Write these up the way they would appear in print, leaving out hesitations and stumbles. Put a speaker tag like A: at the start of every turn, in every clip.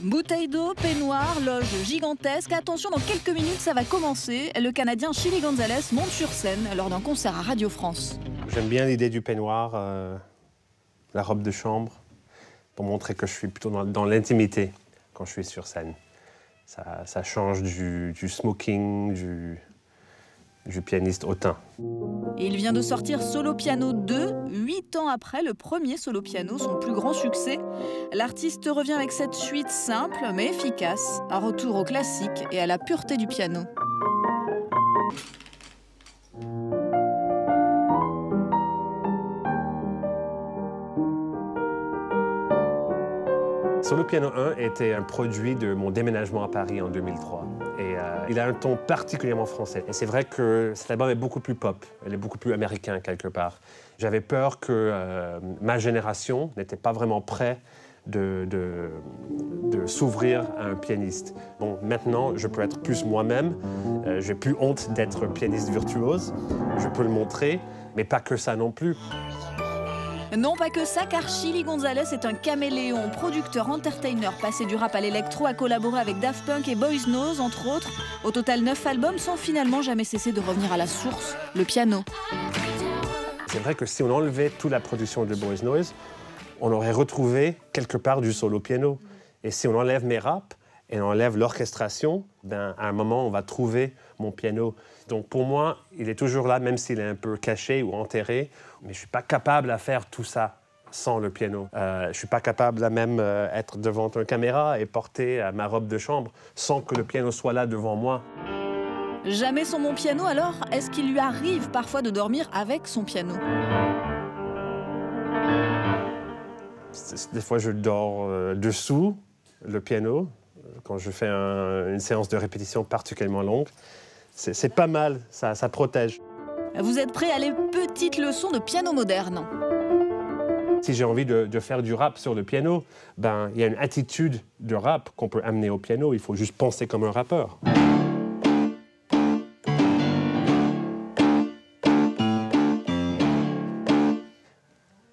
A: Bouteille d'eau, peignoir, loge gigantesque. Attention, dans quelques minutes, ça va commencer. Le Canadien Chilly González monte sur scène lors d'un concert à Radio France.
B: J'aime bien l'idée du peignoir, la robe de chambre, pour montrer que je suis plutôt dans l'intimité quand je suis sur scène. Ça change du smoking, du pianiste hautain.
A: Et il vient de sortir Solo Piano 2, 8 ans après le premier Solo Piano, son plus grand succès. L'artiste revient avec cette suite simple mais efficace, un retour au classique et à la pureté du piano.
B: Solo Piano 1 était un produit de mon déménagement à Paris en 2003. Et il a un ton particulièrement français. Et c'est vrai que cet album est beaucoup plus pop, il est beaucoup plus américain quelque part. J'avais peur que ma génération n'était pas vraiment prête de s'ouvrir à un pianiste. Bon, maintenant, je peux être plus moi-même. J'ai plus honte d'être pianiste virtuose. Je peux le montrer, mais pas que ça non plus.
A: Non, pas que ça, car Chilly González est un caméléon, producteur, entertainer, passé du rap à l'électro, a collaboré avec Daft Punk et Boys Noize, entre autres. Au total, 9 albums sans finalement jamais cesser de revenir à la source, le piano.
B: C'est vrai que si on enlevait toute la production de Boys Noize, on aurait retrouvé quelque part du solo piano. Et si on enlève mes raps et on enlève l'orchestration, ben, à un moment, on va trouver mon piano. Donc pour moi, il est toujours là, même s'il est un peu caché ou enterré. Mais je ne suis pas capable à faire tout ça sans le piano. Je ne suis pas capable à même être devant une caméra et porter ma robe de chambre sans que le piano soit là devant moi.
A: Jamais sans mon piano, alors est-ce qu'il lui arrive parfois de dormir avec son piano?
B: Des fois, je dors dessous le piano quand je fais une séance de répétition particulièrement longue. C'est pas mal, ça protège.
A: Vous êtes prêts à les petites leçons de piano moderne?
B: Si j'ai envie de faire du rap sur le piano, ben, il y a une attitude de rap qu'on peut amener au piano. Il faut juste penser comme un rappeur.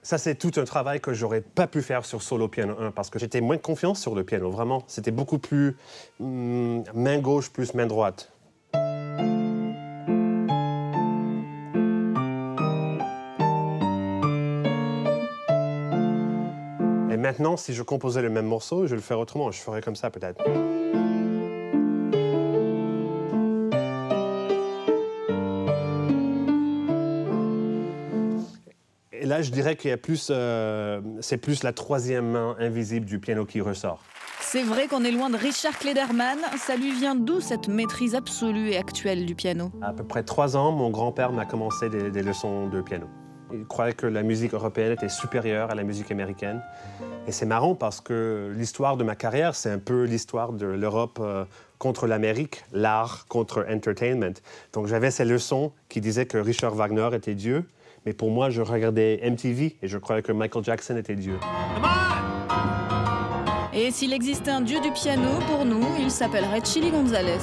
B: Ça, c'est tout un travail que j'aurais pas pu faire sur Solo Piano 1 parce que j'étais moins confiance sur le piano, vraiment. C'était beaucoup plus main gauche plus main droite. Et maintenant, si je composais le même morceau, je le ferais autrement. Je ferais comme ça, peut-être. Et là, je dirais qu'il y a plus, c'est plus la troisième main invisible du piano qui ressort.
A: C'est vrai qu'on est loin de Richard Klederman. Ça lui vient d'où cette maîtrise absolue et actuelle du piano?
B: À peu près 3 ans, mon grand-père m'a commencé des leçons de piano. Il croyait que la musique européenne était supérieure à la musique américaine. Et c'est marrant parce que l'histoire de ma carrière, c'est un peu l'histoire de l'Europe contre l'Amérique, l'art contre entertainment. Donc j'avais ces leçons qui disaient que Richard Wagner était Dieu. Mais pour moi, je regardais MTV et je croyais que Michael Jackson était Dieu.
A: Et s'il existait un dieu du piano, pour nous, il s'appellerait Chilly González.